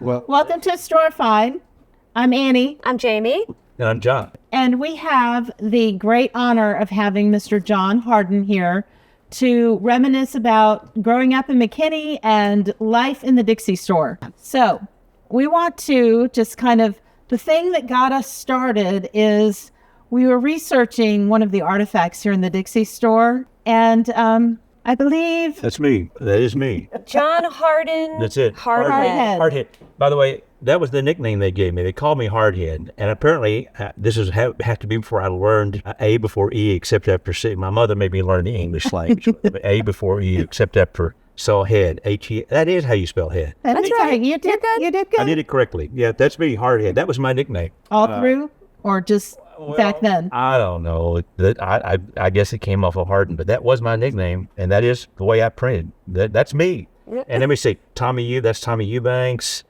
Well, welcome to Historified. I'm Annie. I'm Jamie. and I'm John. And we have the great honor of having Mr. John Hardin here to reminisce about growing up in McKinney and life in the Dixie store. So we want to just the thing that got us started is we were researching one of the artifacts here in the Dixie store. And I believe... That's me. That is me. John Hardin. That's it. Hardhead. Hardhead. By the way, that was the nickname they gave me. They called me Hardhead. And apparently, this is had to be before I learned A before E, except after C. My mother made me learn the English language. A before E, except after so head. H-E. That is how you spell head. That's right. You did good. You did good. I did it correctly. Yeah, that's me, Hardhead. That was my nickname. All through? Or just back then? I don't know. I guess it came off of Hardin, but that was my nickname, and that is the way I printed. That's me. And let me see, Tommy that's Tommy Eubanks.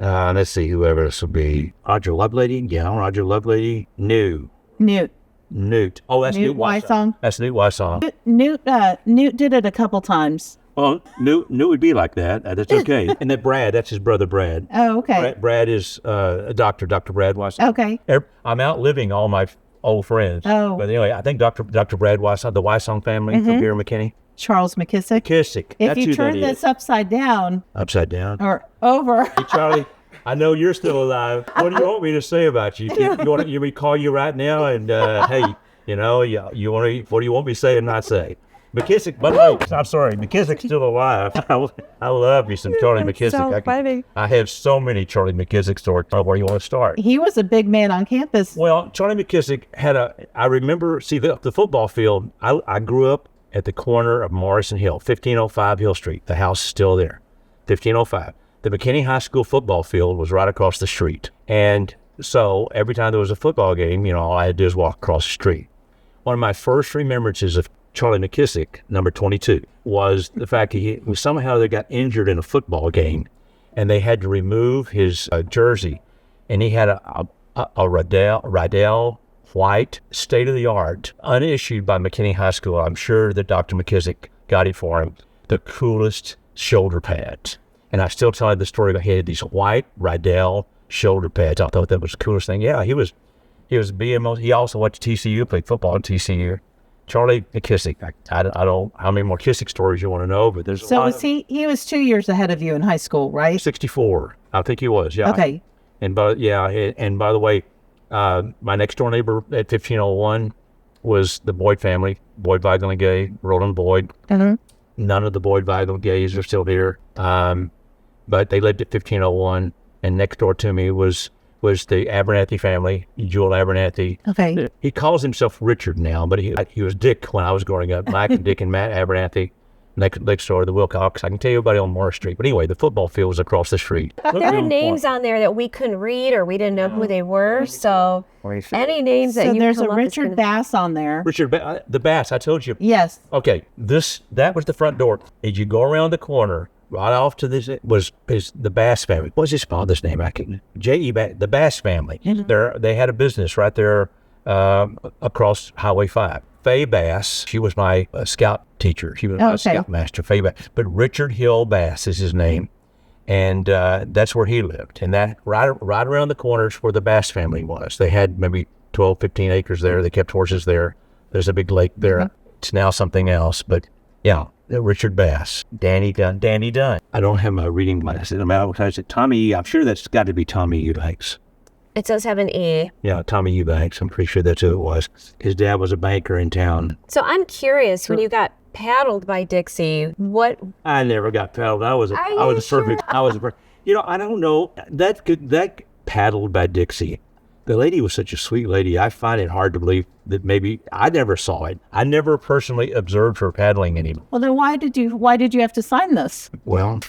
Let's see, whoever this will be. Roger Lovelady? Yeah, Roger Lovelady. Newt. Oh, that's Newt Wysong. That's Newt Wysong. Newt did it a couple times. Well, Newt would be like that. That's okay. And that Brad, that's his brother Brad. Oh, okay. Brad is a doctor, Dr. Brad Wysong. Okay. I'm outliving all my old friends. Oh. But anyway, I think Dr. Brad Wysong, the Wysong family from here in McKinney. Charles McKissick. If you turn this upside down. Upside down? Or over. Hey, Charlie, I know you're still alive. What do you want me to say about you? You want me to call you right now and, hey, what do you want me to say and not say? McKissick, by the way, I'm sorry, McKissick's still alive. I love me some Charlie McKissick. So funny. I have so many Charlie McKissick stories. Where you want to start? He was a big man on campus. Well, Charlie McKissick I remember, the football field, I grew up at the corner of Morris and Hill, 1505 Hill Street. The house is still there, 1505. The McKinney High School football field was right across the street. And so every time there was a football game, all I had to do was walk across the street. One of my first remembrances of Charlie McKissick, number 22, was the fact that he somehow they got injured in a football game, and they had to remove his jersey, and he had a Rydell white, state-of-the-art, unissued by McKinney High School. I'm sure that Dr. McKissick got it for him, the coolest shoulder pads. And I still tell you the story about he had these white Rydell shoulder pads. I thought that was the coolest thing. Yeah, he was BMO. He also went to TCU, played football at TCU. Charlie McKissick. I don't how many more Kissick stories you want to know, but there's a lot. So he was 2 years ahead of you in high school, right? 64. I think he was, yeah. Okay. And by the way, my next door neighbor at 1501 was the Boyd family, Boyd, Weigel, and Gay, Roland Boyd. Mm-hmm. None of the Boyd, Weigel, Gays are still here. But they lived at 1501, and next door to me was the Abernathy family, Jewel Abernathy. Okay. He calls himself Richard now, but he was Dick when I was growing up. Mike and Dick and Matt Abernathy. Next door, the Wilcox. I can tell you everybody on Morris Street. But anyway, the football field was across the street. There were names on there that we couldn't read or we didn't know who they were. So any names that you there's a Richard Bass on there. The Bass, I told you. Yes. Okay, that was the front door. As you go around the corner, right off to this is the Bass family. What's his father's name? I can J.E. Bass, the Bass family. Mm-hmm. They had a business right there across Highway 5. Faye Bass, she was my scout teacher. She was my scoutmaster, Faye Bass. But Richard Hill Bass is his name, and that's where he lived. And that right around the corners where the Bass family was. They had maybe 12, 15 acres there. They kept horses there. There's a big lake there. Mm-hmm. It's now something else, but yeah. Richard Bass, Danny Dunn. I don't have my reading glasses. I said Tommy. I'm sure that's got to be Tommy Eubanks. It does have an E. Yeah, Tommy Eubanks. I'm pretty sure that's who it was. His dad was a banker in town. So I'm curious, when you got paddled by Dixie, what? I never got paddled. I was a perfect. I don't know. That paddled by Dixie. The lady was such a sweet lady. I find it hard to believe that maybe I never saw it. I never personally observed her paddling anymore. Well, then why did you have to sign this? Well,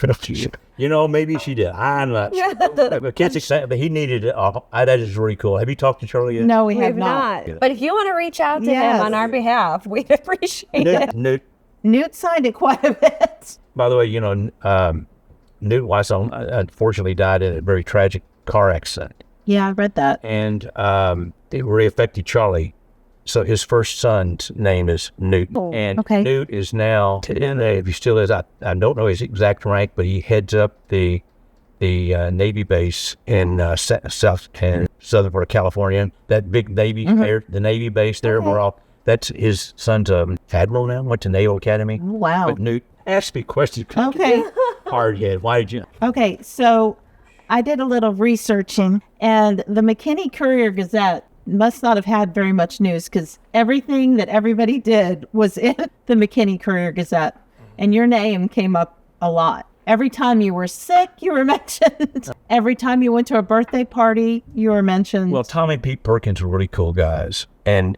maybe she did. I'm not sure. McKissick said that he needed it. That is really cool. Have you talked to Charlie yet? No, we have not. But if you want to reach out to him on our behalf, we'd appreciate it. Newt signed it quite a bit. By the way, Newt Wysong unfortunately died in a very tragic car accident. Yeah, I read that. And it really affected Charlie. So his first son's name is Newt. Oh, and okay. Newt is now, if he still is, I don't know his exact rank, but he heads up the the Navy base in southern part of California. That big Navy, the Navy base there. That's his son's admiral now. Went to Naval Academy. Oh, wow. But Newt asked me questions. Okay. Hardhead. Why did you? Okay, so I did a little researching, and the McKinney Courier-Gazette must not have had very much news because everything that everybody did was in the McKinney Courier-Gazette, and your name came up a lot. Every time you were sick, you were mentioned. Every time you went to a birthday party, you were mentioned. Well, Tom and Pete Perkins were really cool guys. And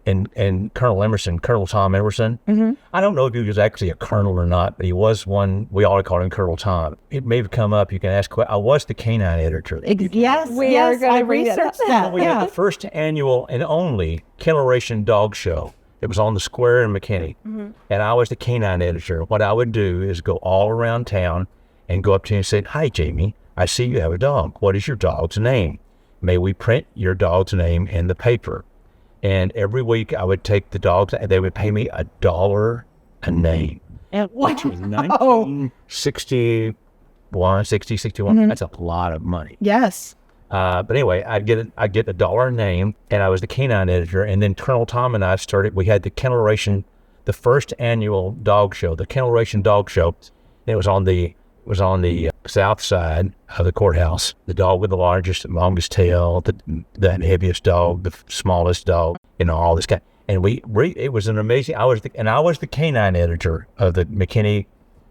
Colonel Tom Emerson. I don't know if he was actually a colonel or not, but he was one. We all called him Colonel Tom. It may have come up. You can ask. I was the canine editor. Yes, I researched that. We had the first annual and only Kennel-Ration Dog Show. It was on the square in McKinney, and I was the canine editor. What I would do is go all around town and go up to you and say, "Hi, Jamie. I see you have a dog. What is your dog's name? May we print your dog's name in the paper?" And every week I would take the dogs, and they would pay me $1 a name. Which was 1961, 61. That's a lot of money. Yes. But anyway, I'd get $1 a name, and I was the canine editor. And then Colonel Tom and I started. We had the Kennel-Ration, the first annual dog show, the Kennel-Ration Dog Show. And it was on the south side of the courthouse. The dog with the longest tail, the heaviest dog, the smallest dog, all this kind. And it was an amazing. I was the canine editor of the McKinney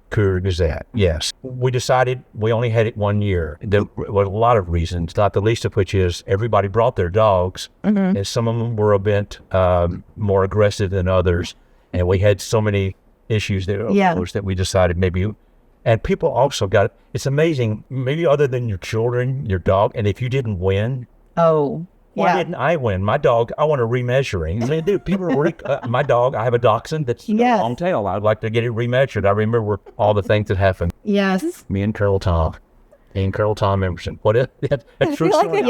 Courier-Gazette. Yes, we decided we only had it 1 year. There were a lot of reasons, not the least of which is everybody brought their dogs, and some of them were a bit more aggressive than others, and we had so many issues that we decided maybe. And people also it's amazing, maybe other than your children, your dog, and if you didn't win. Oh, why didn't I win? My dog, I want a remeasuring. I mean, dude, people are my dog, I have a dachshund that's a long tail. I'd like to get it remeasured. I remember all the things that happened. Yes. Me and Colonel Tom Emerson. What is that? I feel like it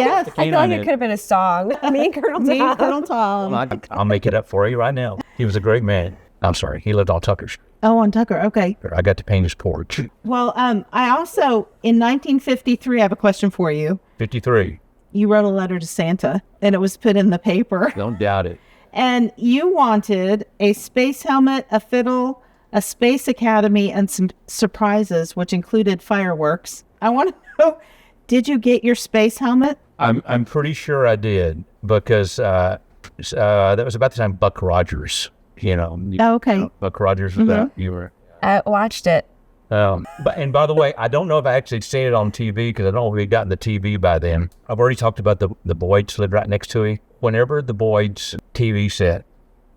could have been a song. Me and Colonel Tom. Me and Colonel Tom. I'll make it up for you right now. He was a great man. I'm sorry. He lived on Tucker Street. Oh, on Tucker. Okay. I got to paint his porch. Well, I also, in 1953, I have a question for you. 53. You wrote a letter to Santa, and it was put in the paper. Don't doubt it. And you wanted a space helmet, a fiddle, a space academy, and some surprises, which included fireworks. I want to know, did you get your space helmet? I'm pretty sure I did, because that was about the time Buck Rogers. Okay. Buck Rogers was that. You were. I watched it. And by the way, I don't know if I actually seen it on TV because I don't know if we'd gotten the TV by then. I've already talked about the Boyds lived right next to me. Whenever the Boyds TV set,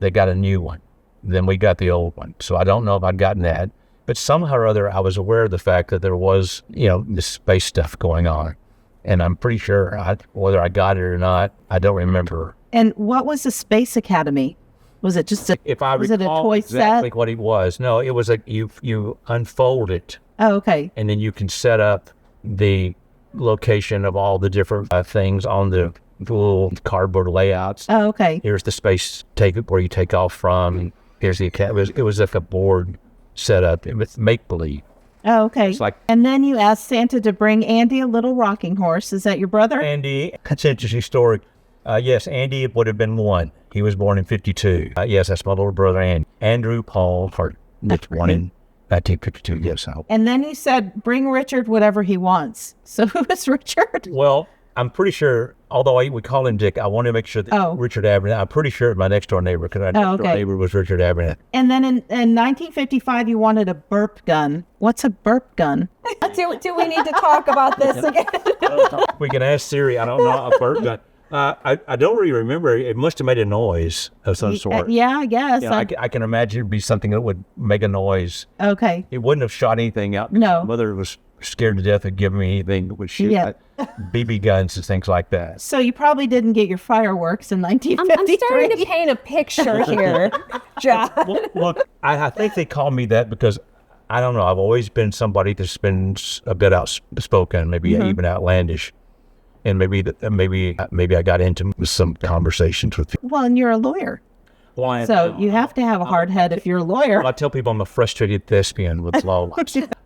they got a new one. Then we got the old one. So I don't know if I'd gotten that. But somehow or other, I was aware of the fact that there was, this space stuff going on. And I'm pretty sure whether I got it or not, I don't remember. And what was the Space Academy? Was it just if I was it a toy exactly set? What it was? No, it was you unfold it. Oh, okay. And then you can set up the location of all the different things on the little cardboard layouts. Oh, okay. Here's the space where you take off from. Here's the it was like a board set up with make believe. Oh, okay. It's like, and then you asked Santa to bring Andy a little rocking horse. Is that your brother? Andy, that's an interesting story. Yes, Andy would have been 1. He was born in 52. Yes, that's my little brother, Andrew Paul Hart. That's born in 1952. Yes. And then you said, bring Richard whatever he wants. So who is Richard? Well, I'm pretty sure, although we call him Dick, I want to make sure that Richard Abernathy, I'm pretty sure my next door neighbor, because my next door neighbor was Richard Abernathy. And then in 1955, you wanted a burp gun. What's a burp gun? Do we need to talk about this again? We can ask Siri. I don't know, a burp gun. I don't really remember. It must have made a noise of some sort. Yeah, I guess. I can imagine it'd be something that would make a noise. Okay. It wouldn't have shot anything out. No. My mother was scared to death of giving me anything that would shoot BB guns and things like that. So you probably didn't get your fireworks in 1953. I'm starting to paint a picture here, John. Well, look, I think they call me that because, I don't know, I've always been somebody that's been a bit outspoken, maybe even outlandish. And maybe I got into some conversations with people. Well, and you're a lawyer. Why? So you have to have a hard head if you're a lawyer. I tell people I'm a frustrated thespian with law.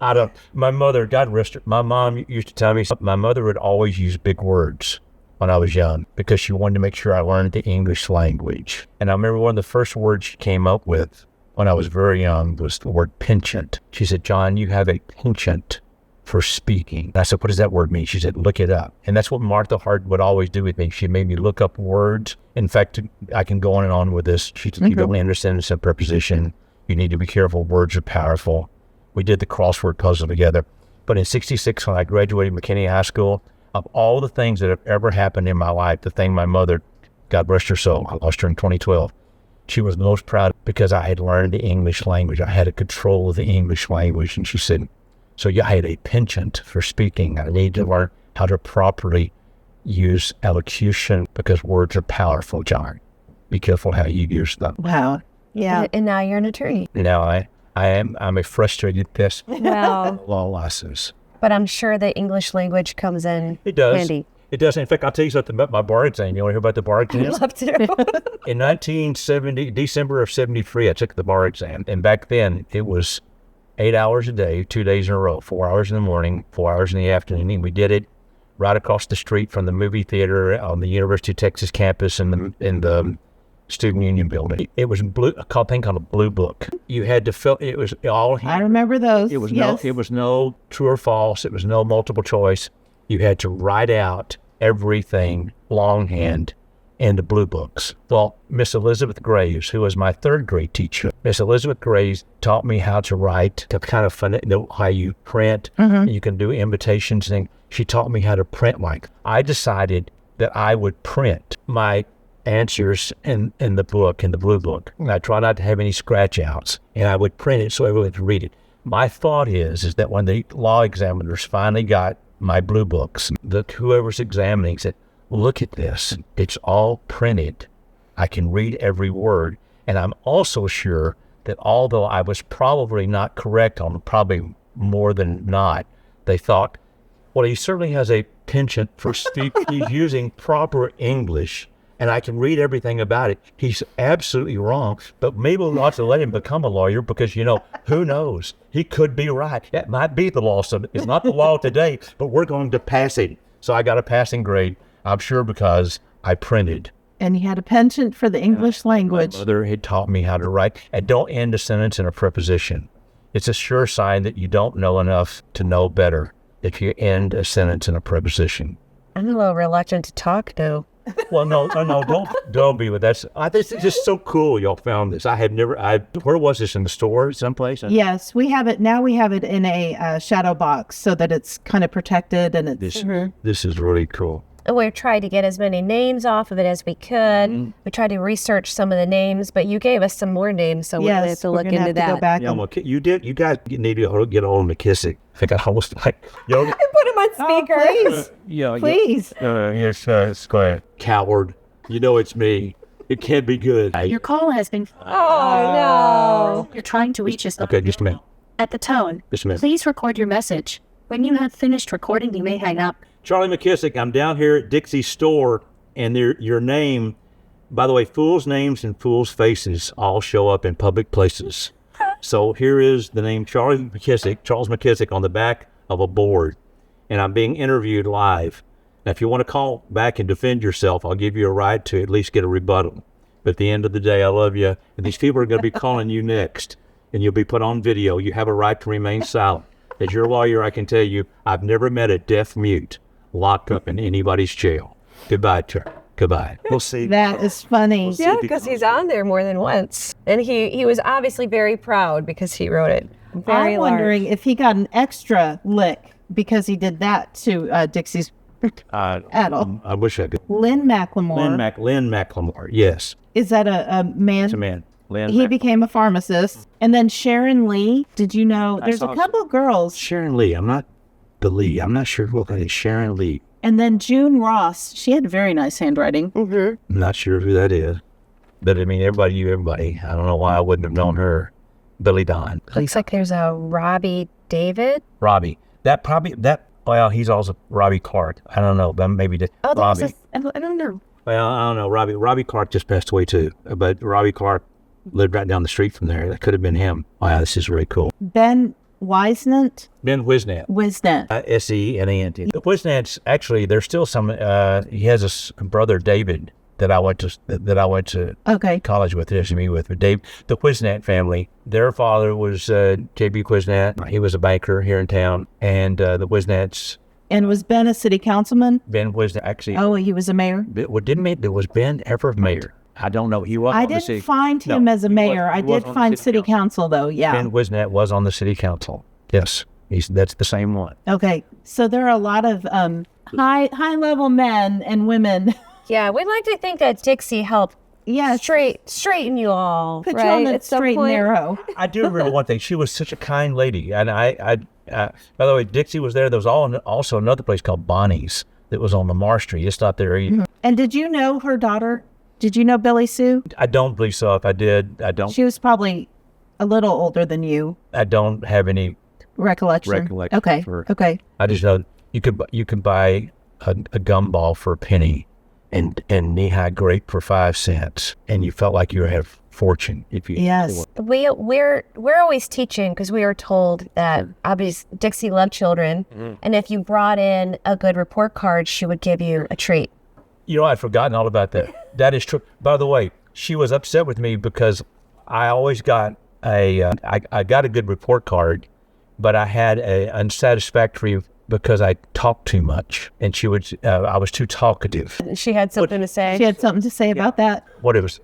I don't. My mother, God rest her, my mom used to tell me my mother would always use big words when I was young because she wanted to make sure I learned the English language. And I remember one of the first words she came up with when I was very young was the word penchant. She said, John, you have a penchant for speaking. And I said, what does that word mean? She said, look it up. And that's what Martha Hart would always do with me. She made me look up words. In fact, I can go on and on with this. She said, you don't understand it's a preposition. You need to be careful. Words are powerful. We did the crossword puzzle together. But in 66, when I graduated McKinney High School, of all the things that have ever happened in my life, the thing my mother, God rest her soul, I lost her in 2012, she was most proud because I had learned the English language. I had a control of the English language. And she said, so I had a penchant for speaking. I need to learn how to properly use elocution because words are powerful, John. Be careful how you use them. Wow. Yeah. And now you're an attorney. Now I'm a frustrated thespian. Well, Law license. but I'm sure the English language comes in It does. handy. It does. In fact, I'll tell you something about my bar exam. You want to hear about the bar exam? I'd love to. In 1970, December of 73, I took the bar exam. And back then, it was 8 hours a day, 2 days in a row, 4 hours in the morning, 4 hours in the afternoon. And we did it right across the street from the movie theater on the University of Texas campus in the Student Union building. It was a thing called a blue book. You had to fill, it was all, I remember those. it was yes. it was no true or false. It was no multiple choice. You had to write out everything longhand in the blue books. Well, Miss Elizabeth Graves, who was my third grade teacher, Miss Elizabeth Graves taught me how to write, to kind of know how you print. You can do invitations and she taught me how to print. Like I decided that I would print my answers in the book, in the blue book. And I try not to have any scratch outs and I would print it so everyone could read it. My thought is that when the law examiners finally got my blue books, whoever's examining said, look at this. It's all printed. I can read every word. And I'm also sure that although I was probably not correct on probably more than not, they thought, well, he certainly has a penchant for speaking. He's using proper English and I can read everything about it. He's absolutely wrong, but maybe we'll have to let him become a lawyer because, who knows? He could be right. That might be the law. It's not the law today, but we're going to pass it. So I got a passing grade, I'm sure, because I printed. And you had a penchant for the English language. My mother had taught me how to write. And don't end a sentence in a preposition. It's a sure sign that you don't know enough to know better if you end a sentence in a preposition. I'm a little reluctant to talk, though. Well, no, don't be with that. This is just so cool y'all found this. I had never, where was this, in the store someplace? Yes, we have it. Now we have it in a shadow box so that it's kind of protected and it's... This is really cool. We tried to get as many names off of it as we could. We tried to research some of the names, but you gave us some more names, so we're going to have to look into that. Go back Yeah, you did. You need to get a hold of McKissick. I think I almost like, I put him on speaker. please. Please. Yes, it's glad. Coward. It's me. It can't be good. Your call has been. Oh, no. You're trying to reach us. Okay, just a minute. At the tone, Just a minute. please record your message. When you have finished recording, you may hang up. Charlie McKissick, I'm down here at Dixie's store, and your name, by the way, fools' names and fools' faces all show up in public places. So here is the name Charles McKissick on the back of a board, and I'm being interviewed live. Now, if you want to call back and defend yourself, I'll give you a right to at least get a rebuttal. But at the end of the day, I love you, and these people are going to be calling you next, and you'll be put on video. You have a right to remain silent. As your lawyer, I can tell you, I've never met a deaf mute locked up in anybody's jail. Goodbye, Charlie. Goodbye. We'll see. That is funny. Yeah, because he's on there more than once. And he was obviously very proud because he wrote it very I'm large. wondering if he got an extra lick because he did that to Dixie's Adel. I wish I could. Lynn McLemore. Lynn McLemore, yes. Is that a man? It's a man. Lynn He became a pharmacist. And then Sharon Lee, did you know? There's a couple of girls. Sharon Lee. I'm not sure what that is. Sharon Lee. And then June Ross. She had very nice handwriting. I'm not sure who that is. But I mean, everybody. I don't know why I wouldn't have known her. Billy Don. Looks like there's a Robbie David. Robbie. Well, he's also Robbie Clark. I don't know. But maybe Oh, Robbie. I don't know. Well, I don't know. Robbie Clark just passed away too, but Robbie Clark lived right down the street from there. That could have been him. Wow, this is really cool. Ben Wisnant? Ben Wisnant. Senant. The Wisnants, actually, there's still some. He has a brother, David, that I went to college with, me with. But Dave, the Wisnant family, their father was J.B. Wisnant. He was a banker here in town, and the Wisnants. And was Ben a city councilman? Ben Wisnant, actually. Oh, he was a mayor? Was Ben ever mayor? I don't know. He was. I didn't find him as a mayor. I did find city council, though. Yeah. Ben Wisnant was on the city council. Yes, that's the same one. Okay, so there are a lot of high level men and women. Yeah, we'd like to think that Dixie helped. Yeah, straighten you all. Put right? you on the straight and narrow. I do remember one thing. She was such a kind lady, and I by the way, Dixie was there. There was also another place called Bonnie's that was on the Marsh Street. It's not there either. And did you know her daughter? Did you know Billy Sue? I don't believe so. If I did, I don't. She was probably a little older than you. I don't have any recollection. Okay. Okay. I just know you could buy a gumball for a penny, and knee-high grape for 5 cents, and you felt like you had a fortune if you. Yes. We're always teaching because we were told that obviously Dixie loved children, and if you brought in a good report card, she would give you a treat. You know, I'd forgotten all about that. That is true. By the way, she was upset with me because I always got I got a good report card, but I had a unsatisfactory because I talked too much, and I was too talkative. She had something to say. She had something to say about that. What it was,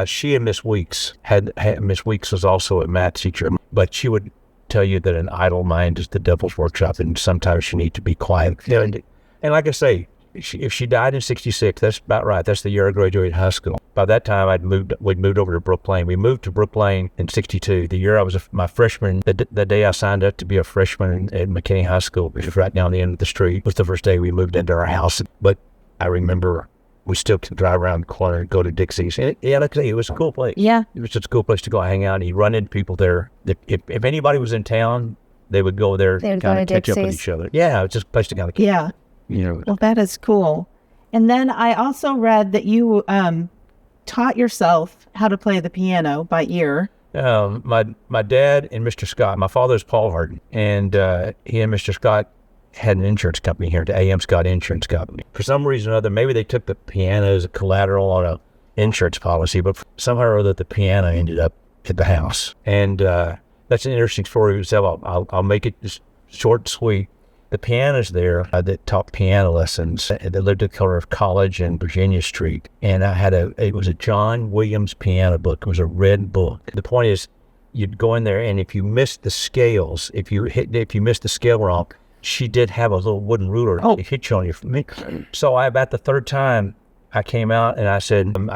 she and Miss Weeks had Miss Weeks was also a math teacher, but she would tell you that an idle mind is the devil's workshop, and sometimes you need to be quiet. And like I say, if she died in '66, that's about right. That's the year I graduated high school. By that time, we'd moved over to Brook Lane. We moved to Brook Lane in '62. The year I was my freshman, the day I signed up to be a freshman at McKinney High School, which was right down the end of the street, was the first day we moved into our house. But I remember we still could drive around the corner and go to Dixie's. And like I say, it was a cool place. Yeah. It was just a cool place to go hang out. And you run into people there. If anybody was in town, they would go there and kind of catch up with each other. Yeah, it was just a place to kind of yeah. You know. Well, that is cool. And then I also read that you taught yourself how to play the piano by ear. My dad and Mr. Scott, my father's Paul Hardin, and he and Mr. Scott had an insurance company here, the A.M. Scott Insurance Company. For some reason or other, maybe they took the piano as a collateral on a insurance policy, but somehow or other the piano ended up at the house. And that's an interesting story. So I'll make it just short and sweet. The pianist there that taught piano lessons that lived at the corner of College and Virginia Street. And I had it was a John Williams piano book. It was a red book. The point is, you'd go in there, and if you missed the scales, if you missed the scale wrong, she did have a little wooden ruler. Oh. It hit you on your. So about the third time I came out, and I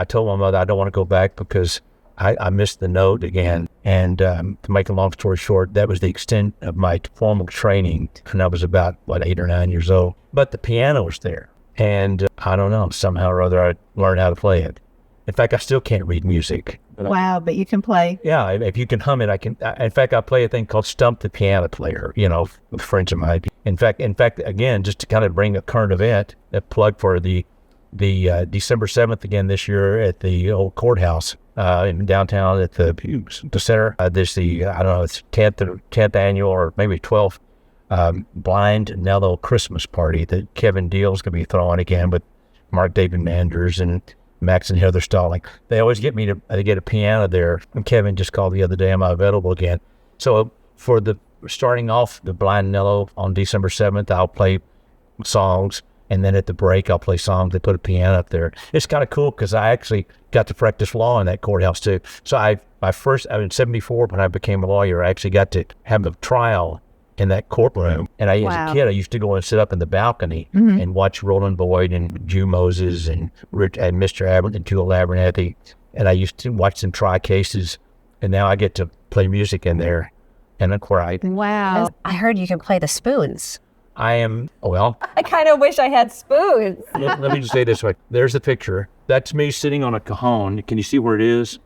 told my mother I don't want to go back because I missed the note again. And to make a long story short, that was the extent of my formal training. And I was about, 8 or 9 years old. But the piano was there. And I don't know, somehow or other I learned how to play it. In fact, I still can't read music. Wow, but you can play. Yeah, if you can hum it, I can. In fact, I play a thing called Stump the Piano Player, with friends of mine. In fact, again, just to kind of bring a current event, a plug for the December 7th again this year at the old courthouse in downtown at the center. There's it's 10th annual or maybe 12th Blind Nello Christmas party that Kevin Deal's going to be throwing again with Mark David Manders and Max and Heather Stalling. They always get me to get a piano there. And Kevin just called the other day, am I available again? So for starting off the Blind Nello on December 7th, I'll play songs. And then at the break, I'll play songs. They put a piano up there. It's kind of cool because I actually got to practice law in that courthouse too. So I in '74 when I became a lawyer, I actually got to have a trial in that courtroom. And as a kid, I used to go and sit up in the balcony and watch Roland Boyd and Jew Moses and Mr. Abbott and Tula Abernathy. And I used to watch them try cases. And now I get to play music in there. And of course, wow. I heard you can play the spoons. I kind of wish I had spoons. let me just say this way. There's the picture. That's me sitting on a cajon. Can you see where it is?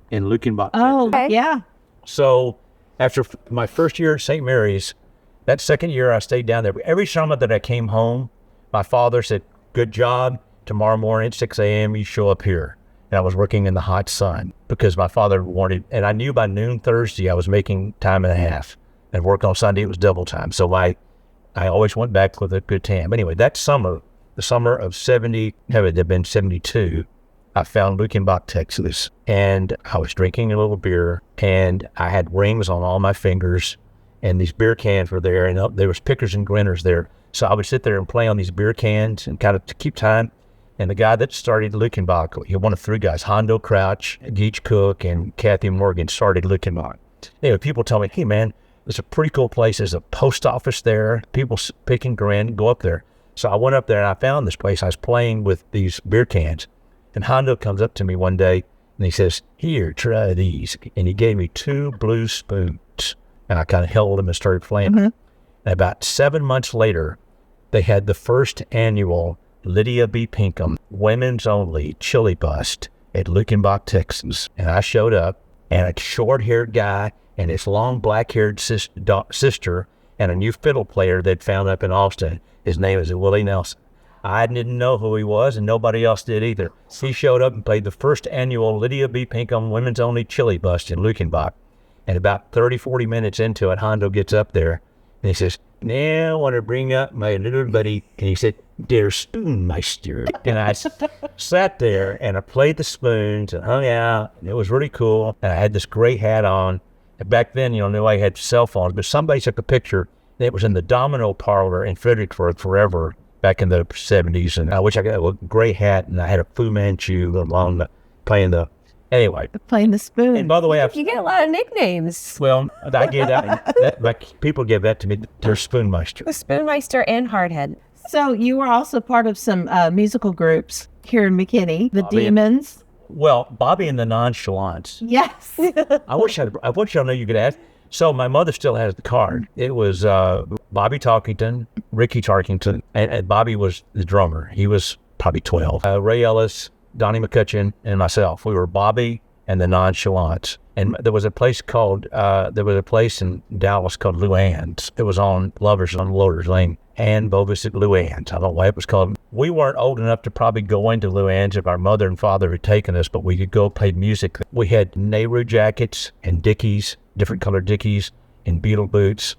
And looking back. Oh, okay. Yeah. So after my first year at St. Mary's, that second year I stayed down there. Every summer that I came home, my father said, good job. tomorrow morning at 6 a.m., you show up here. And I was working in the hot sun because my father wanted, and I knew by noon Thursday I was making time and a half. And work on Sunday, it was double time. So I always went back with a good time. Anyway, that summer, the summer of 70, no, it had been 72, I found Luckenbach, Texas. And I was drinking a little beer, and I had rings on all my fingers, and these beer cans were there, and there was pickers and grinners there. So I would sit there and play on these beer cans and kind of to keep time. And the guy that started Luckenbach, one of three guys, Hondo Crouch, Geach Cook, and Kathy Morgan started Luckenbach. Anyway, people tell me, hey, man, it's a pretty cool place. There's a post office there. People pick and grin, go up there. So I went up there and I found this place. I was playing with these beer cans. And Hondo comes up to me one day and he says, here, try these. And he gave me 2 blue spoons. And I kind of held them and started playing. And about 7 months later, they had the first annual Lydia B. Pinkham Women's Only Chili Bust at Luckenbach, Texas. And I showed up, and a short-haired guy and his long black-haired sister and a new fiddle player they'd found up in Austin. His name is Willie Nelson. I didn't know who he was, and nobody else did either. He showed up and played the first annual Lydia B. Pinkham Women's Only Chili Bust in Luckenbach. And about 30, 40 minutes into it, Hondo gets up there, and he says, now I want to bring up my little buddy. And he said, Der Spoonmeister. And I sat there, and I played the spoons and hung out, and it was really cool. And I had this great hat on. And back then, nobody had cell phones, but somebody took a picture. And it was in the Domino Parlor in Fredericksburg forever, back in the 70s. And I wish I got a great hat, and I had a Fu Manchu along playing the... Anyway. Playing the spoon. And by the way, You get a lot of nicknames. well, I gave that like, people give that to me. They're Spoonmeister. The Spoonmeister and Hardhead. So you were also part of some musical groups here in McKinney, the Bobby and- Demons. Well, Bobby and the Nonchalants. Yes. I wish I knew you could ask. So my mother still has the card. It was Bobby Tarkington, Ricky Tarkington, and Bobby was the drummer. He was probably 12. Ray Ellis, Donnie McCutcheon, and myself. We were Bobby and the Nonchalants. And there was a place in Dallas called Luann's. It was on Lovers on Loaders Lane. And Bovis at Luann's. I don't know why it was called. We weren't old enough to probably go into Luann's if our mother and father had taken us, but we could go play music. We had Nehru jackets and Dickies, different colored Dickies, and Beetle boots.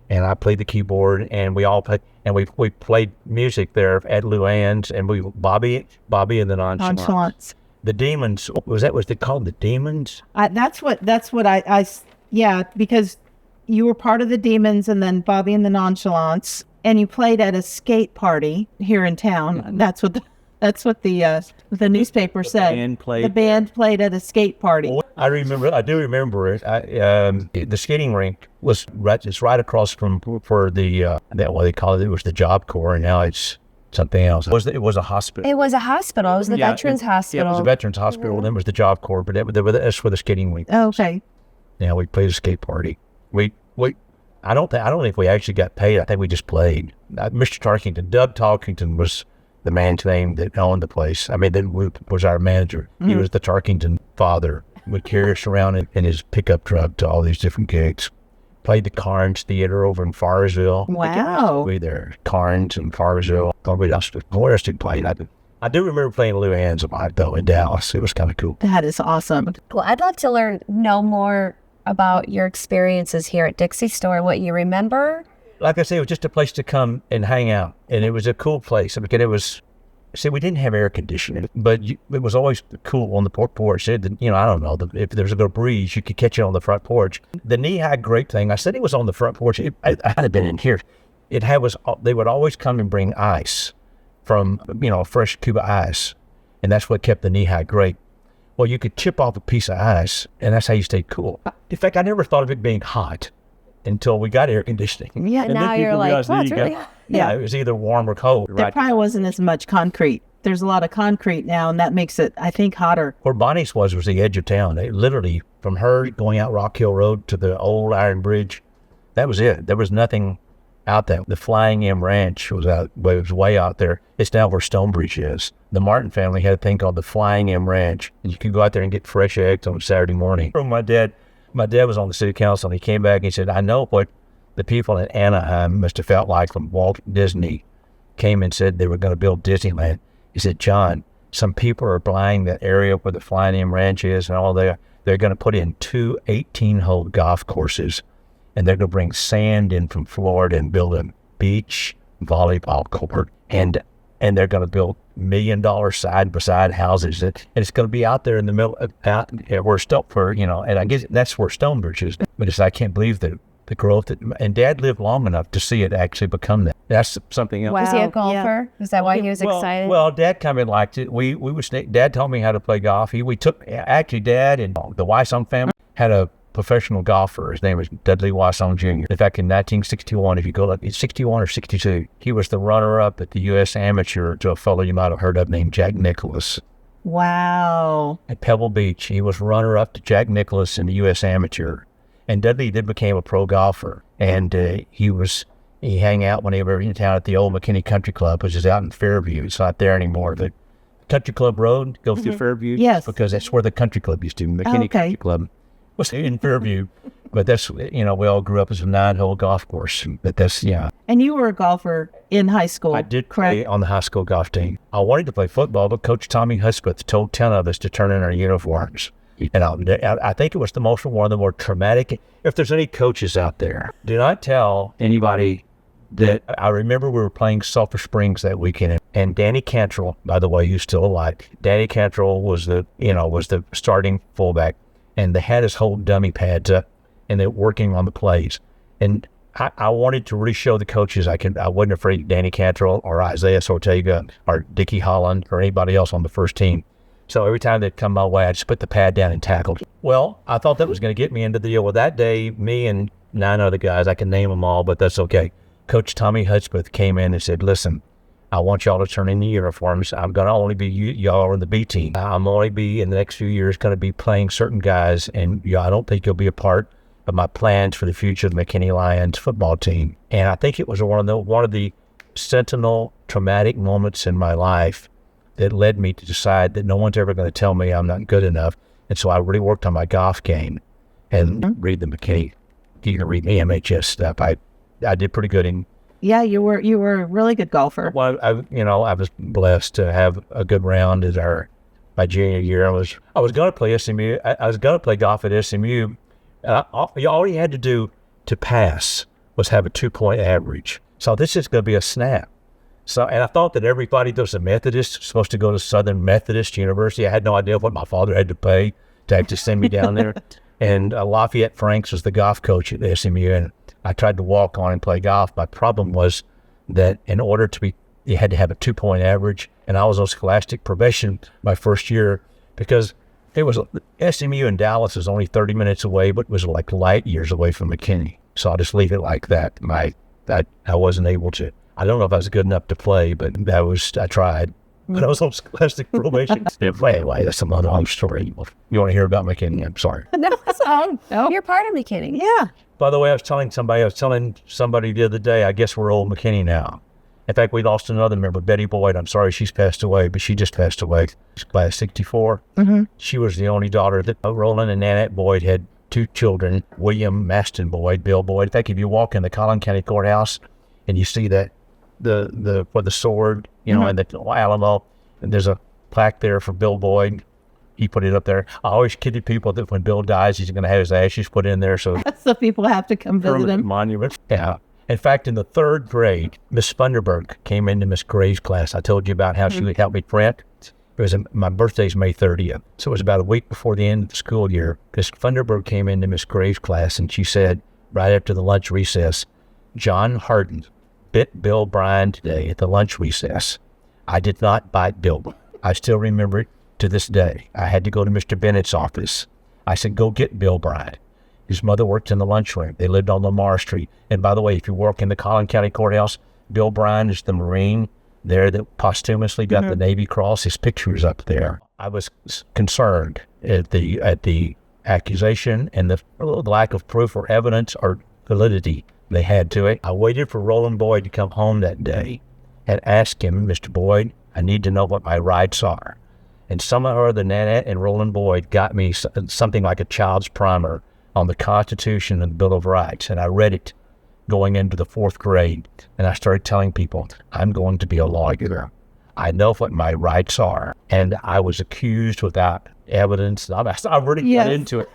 And I played the keyboard, and we all played, and we played music there at Luann's, and Bobby and the Nonchalants. The Demons, was they called the Demons? That's what I yeah, because you were part of the Demons and then Bobby and the Nonchalants, and you played at a skate party here in town. That's what the newspaper said. The band played at a skate party. I do remember it. The skating rink was right across from for the what they call it. It was the Job Corps, and now it's something else. It was a hospital. It was a hospital. It was the Veterans Hospital. Yeah, it was a Veterans Hospital. Then it was the Job Corps, but that's where the skating rink. Oh, okay. Yeah, we played a skate party. I don't think we actually got paid. I think we just played. Mr. Tarkington, Doug Tarkington was the man's name that owned the place. I mean, that was our manager. He was the Tarkington father. Would carry us around in his pickup truck to all these different gigs. Played the Carnes Theater over in Forestville. Wow. We there, Carnes and Forestville. Where else did play? I do remember playing Lou Ann's though in Dallas. It was kind of cool. That is awesome. Well, I'd love to know more about your experiences here at Dixie Store, what you remember. Like I say, it was just a place to come and hang out, and it was a cool place because it was. See, we didn't have air conditioning, but it was always cool on the porch. I don't know, if there was a little breeze, you could catch it on the front porch. The knee-high grape thing, I said it was on the front porch. I had been in here. They would always come and bring ice from, fresh Cuba ice, and that's what kept the knee-high grape. Well, you could chip off a piece of ice, and that's how you stayed cool. In fact, I never thought of it being hot until we got air conditioning. Yeah, and now you're like, well, it's really hot. Yeah, it was either warm or cold. There probably wasn't as much concrete. There's a lot of concrete now, and that makes it, I think, hotter. Where Bonnie's was the edge of town. They literally, from her going out Rock Hill Road to the old Iron Bridge, that was it. There was nothing out there. The Flying M Ranch was way out there. It's now where Stonebridge is. The Martin family had a thing called the Flying M Ranch, and you could go out there and get fresh eggs on Saturday morning. My dad was on the city council, and he came back and he said, I know what the people in Anaheim must have felt like when Walt Disney came and said they were going to build Disneyland. He said, John, some people are buying that area where the Flying M Ranch is and all there. They're going to put in 2 18-hole golf courses, and they're going to bring sand in from Florida and build a beach volleyball court. And they're going to build $1 million side-by-side houses. And it's going to be out there in the middle, out where and I guess that's where Stonebridge is. But I can't believe the growth. And Dad lived long enough to see it actually become that. That's something else. Was he Wow, a golfer? Is that why he was excited? Well, Dad kind of liked it. Dad taught me how to play golf. Dad and the Wysong family had a professional golfer. His name was Dudley Wysong Jr. In fact, in 1961, if you go look, it's 61 or 62, he was the runner-up at the U.S. Amateur to a fellow you might have heard of named Jack Nicklaus. Wow. At Pebble Beach, he was runner-up to Jack Nicklaus in the U.S. Amateur. And Dudley then became a pro golfer. And he hang out when he was in town at the old McKinney Country Club, which is out in Fairview. It's not there anymore. The Country Club Road goes through Fairview. Yes. Because that's where the country club used to be. McKinney Country Club was in Fairview. But that's, we all grew up as a 9-hole golf course. But that's, And you were a golfer in high school. I did correct? play on the high school golf team. I wanted to play football, but Coach Tommy Hudspeth told 10 of us to turn in our uniforms. And I think it was one of the more traumatic. If there's any coaches out there, do not tell anybody that. I remember we were playing Sulphur Springs that weekend, and Danny Cantrell, by the way, who's still alive. Danny Cantrell was the starting fullback, and they had his whole dummy pads up, and they're working on the plays. And I wanted to really show the coaches I wasn't afraid of Danny Cantrell or Isaiah Ortega or Dickie Holland or anybody else on the first team. So every time they'd come my way, I'd just put the pad down and tackled. Well, I thought that was going to get me into the deal. Well, that day, me and 9 other guys, I can name them all, but that's okay. Coach Tommy Hudspeth came in and said, listen, I want y'all to turn in the uniforms. I'm going to only be y'all are in the B team. I'm only be in the next few years going to be playing certain guys, and I don't think you'll be a part of my plans for the future of the McKinney Lions football team. And I think it was one of the sentinel traumatic moments in my life that led me to decide that no one's ever going to tell me I'm not good enough. And so I really worked on my golf game and read the McKinney. You can read the MHS stuff. I did pretty good in. Yeah, you were a really good golfer. Well, I was blessed to have a good round as my junior year. I was going to play SMU. I was going to play golf at SMU. All you had to do to pass was have a 2-point average. So this is going to be a snap. So, and I thought that everybody that was a Methodist was supposed to go to Southern Methodist University. I had no idea what my father had to pay to actually send me down there. And Lafayette Franks was the golf coach at SMU, and I tried to walk on and play golf. My problem was that in order to be, you had to have a 2-point average, and I was on scholastic probation my first year because it was SMU in Dallas is only 30 minutes away, but it was like light years away from McKinney. So I'll just leave it like that. I wasn't able to. I don't know if I was good enough to play, but I tried. But I was on scholastic probation. Anyway, that's another long story. You want to hear about McKinney? I'm sorry. No. You're part of McKinney. Yeah. By the way, I was telling somebody the other day, I guess we're old McKinney now. In fact, we lost another member, Betty Boyd. I'm sorry she's passed away, but she just passed away. She's class 64. Mm-hmm. She was the only daughter that Roland and Nanette Boyd had 2 children, William Maston Boyd, Bill Boyd. In fact, if you walk in the Collin County Courthouse and you see that, the sword, and the Alamo, and there's a plaque there for Bill Boyd. He put it up there. I always kidded people that when Bill dies, he's going to have his ashes put in there. So So people have to come visit him. Monument. Yeah. In fact, in the 3rd grade, Miss Funderburg came into Miss Gray's class. I told you about how she would help me print. My birthday's May 30th. So it was about a week before the end of the school year. Miss Funderburg came into Miss Gray's class, and she said, right after the lunch recess, John Hardin bit Bill Bryan today at the lunch recess. I did not bite Bill. I still remember it to this day. I had to go to Mr. Bennett's office. I said, go get Bill Bryan. His mother worked in the lunchroom. They lived on Lamar Street. And by the way, if you work in the Collin County Courthouse, Bill Bryan is the Marine there that posthumously got the Navy Cross. His picture is up there. I was concerned at the accusation and the lack of proof or evidence or validity they had to it. I waited for Roland Boyd to come home that day and asked him, Mr. Boyd, I need to know what my rights are. And somehow or other, Nanette and Roland Boyd got me something like a child's primer on the Constitution and the Bill of Rights. And I read it going into the 4th grade. And I started telling people, I'm going to be a lawyer. I know what my rights are. And I was accused without evidence. I really got into it.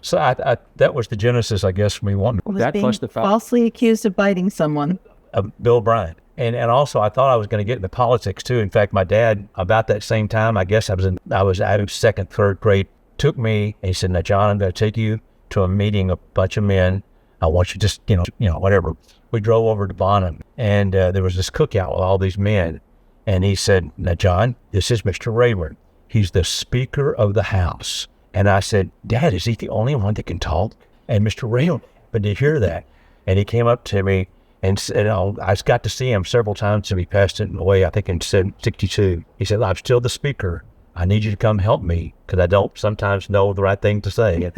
So that was the genesis, I guess, for me wanting Was that being plus the fact falsely accused of biting someone. of Bill Bryant. And also I thought I was going to get into politics too. In fact, my dad, about that same time, I guess I was out of second, third grade, took me and he said, now, John, I'm going to take you to a meeting, a bunch of men. I want you just, whatever. We drove over to Bonham and there was this cookout with all these men. And he said, now, John, this is Mr. Rayburn. He's the Speaker of the House. And I said, Dad, is he the only one that can talk? And Mr. Rayburn, but did hear that? And he came up to me and said, I got to see him several times and he passed it away, I think in 62. He said, I'm still the Speaker. I need you to come help me because I don't sometimes know the right thing to say.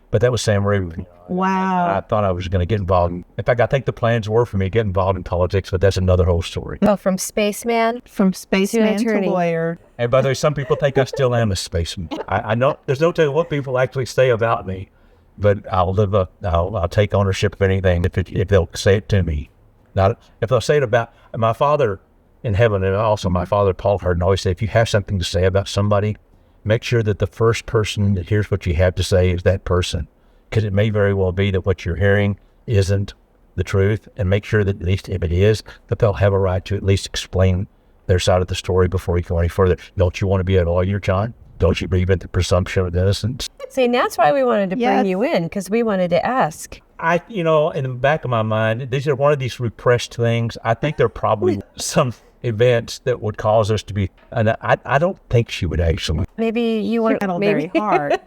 But that was Sam Rayburn. Wow. I thought I was going to get involved. In fact, I think the plans were for me to get involved in politics, but that's another whole story. Oh, from spaceman. From spaceman to attorney. lawyer. And by the way, some people think I still am a spaceman. I know there's no telling what people actually say about me, but I'll take ownership of anything if they'll say it to me. Not if they'll say it about my father in heaven, and also my father, Paul Hardin, always said, if you have something to say about somebody, make sure that the first person that hears what you have to say is that person, because it may very well be that what you're hearing isn't the truth, and make sure that at least if it is, that they'll have a right to at least explain their side of the story before you go any further. Don't you want to be a lawyer, John? Don't you believe in the presumption of innocence? See, and that's why we wanted to Yes. bring you in, because we wanted to ask. In the back of my mind, these are one of these repressed things. I think there are probably some events that would cause us to be, and I don't think she would actually, Maybe you weren't Battle maybe, very hard.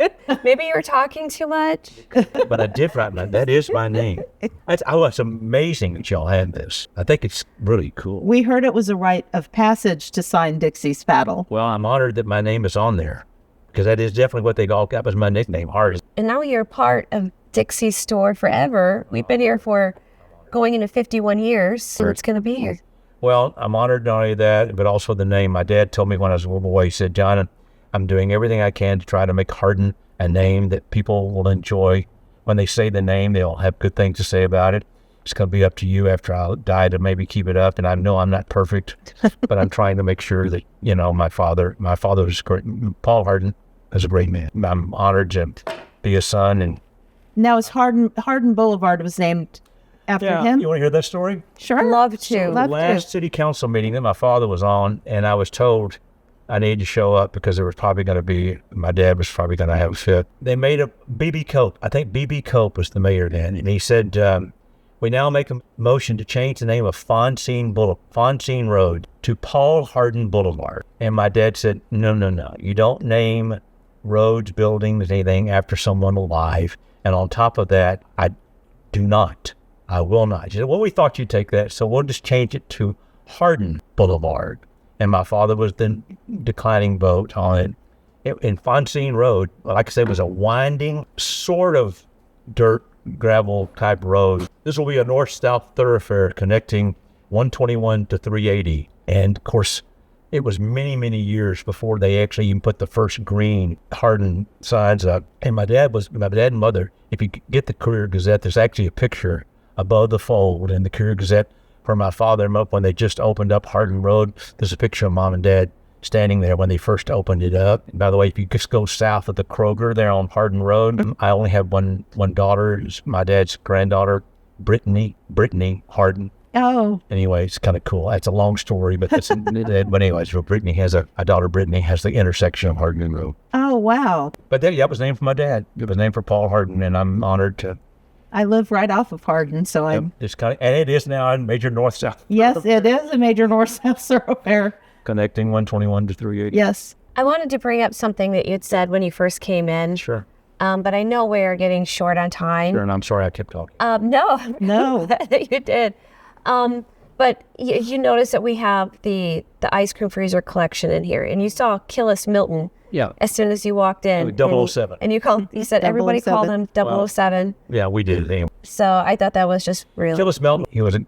maybe you were talking too much. but I did write that is my name. It's amazing that y'all had this. I think it's really cool. We heard it was a rite of passage to sign Dixie Spattle. Well, I'm honored that my name is on there because that is definitely what they all got as my nickname, Hardin. And now you're part of Dixie's store forever. We've been here for going into 51 years, so it's going to be here. Well, I'm honored not only that, but also the name. My dad told me when I was a little boy, he said, John, I'm doing everything I can to try to make Hardin a name that people will enjoy. When they say the name, they'll have good things to say about it. It's going to be up to you after I die to maybe keep it up. And I know I'm not perfect, but I'm trying to make sure that, my father was great. Paul Hardin is a great man. I'm honored to be a son. And Now, is Hardin Boulevard was named after him? You want to hear that story? Sure. Love to. Love The last to. city council meeting that my father was on, and I was told I needed to show up because there was probably going to be, my dad was probably going to have a fit. They made a B.B. Cope. I think B.B. Cope was the mayor then, and he said, we now make a motion to change the name of Fonsine Road to Paul Hardin Boulevard. And my dad said, no. You don't name roads, buildings, anything after someone alive. And on top of that, I will not. He said, well, we thought you'd take that, so we'll just change it to Hardin Boulevard. And my father was the declining vote on it. In Fonsine Road, like I said, was a winding sort of dirt, gravel type road. This will be a north-south thoroughfare connecting 121 to 380. And of course, it was many, many years before they actually even put the first green Hardin signs up. And my dad and mother, if you get the Courier Gazette, there's actually a picture above the fold in the Courier Gazette for my father and mother when they just opened up Hardin Road. There's a picture of Mom and Dad standing there when they first opened it up. And by the way, if you just go south of the Kroger there on Hardin Road, I only have one daughter. It's my dad's granddaughter, Brittany Hardin. Oh. Anyway, it's kind of cool. It's a long story, but but anyways, Brittany has a daughter. Brittany has the intersection of Hardin Road. Oh, wow. But that was named for my dad. It was named for Paul Hardin, and I'm honored to. I live right off of Hardin, so I'm... It's and it is now a major north-south. Yes, it is a major north-south thoroughfare. Connecting 121 to 380. Yes. I wanted to bring up something that you'd said when you first came in. Sure. But I know we're getting short on time. Sure, and I'm sorry I kept talking. No. No. You did. But you notice that we have the ice cream freezer collection in here, and you saw Killis Milton. Yeah. As soon as you walked in. 007. And you said everybody called him 007. Yeah, we did. Anyway. So I thought that was just really. Phyllis Melton, he was a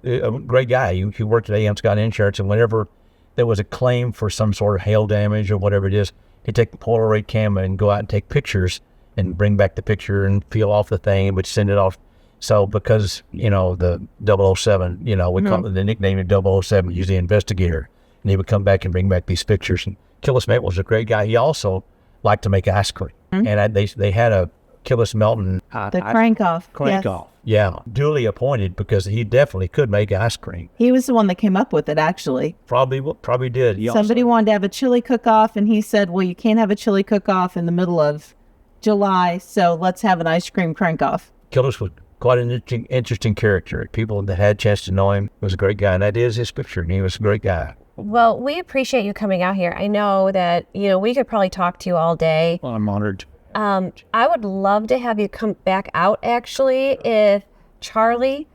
great guy. He worked at A.M. Scott Insurance, and whenever there was a claim for some sort of hail damage or whatever it is, he'd take the Polaroid camera and go out and take pictures and bring back the picture and peel off the thing and would send it off. So because, the 007, we call it the nickname of 007, he's the investigator. and he would come back and bring back these pictures. And Killis Melton was a great guy. He also liked to make ice cream. And they had a Killis Melton The crank-off. crank-off. Yeah, duly appointed because he definitely could make ice cream. He was the one that came up with it, actually. Probably did. Somebody wanted to have a chili cook-off, and he said, well, you can't have a chili cook-off in the middle of July, so let's have an ice cream crank-off. Killis was quite an interesting character. People that had a chance to know him, was a great guy, and that is his picture, and he was a great guy. Well, we appreciate you coming out here. I know that, we could probably talk to you all day. Well, I'm honored. I would love to have you come back out, actually, if Charlie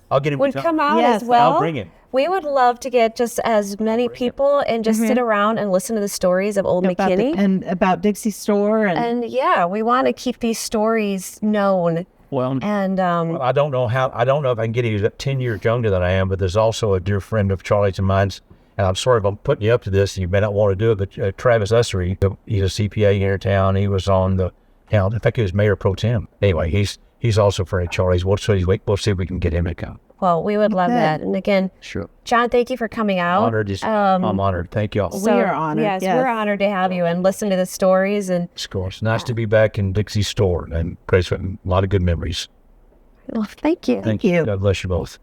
I'll get him. would come out Yes, as well. I'll bring him. We would love to get just as many people and just sit around and listen to the stories of Old McKinney. And about Dixie Store. And yeah, we want to keep these stories known. Well, And I don't know if I can get him. He's 10 years younger than I am, but there's also a dear friend of Charlie's and mine's, and I'm sorry if I'm putting you up to this, and you may not want to do it, but Travis Ussery, he's a CPA here in town. He was on the town. In fact, he was mayor pro tem. Anyway, he's also a friend of Charlie's. We'll see if we can get him to come. well, we would love that. And again, sure. John, thank you for coming out. I'm honored. Thank y'all. We are honored, Yes, yes. we're honored to have you and listen to the stories. And Of course. Nice to be back in Dixie's store, and great, a lot of good memories. well, thank you. Thank you. God bless you both.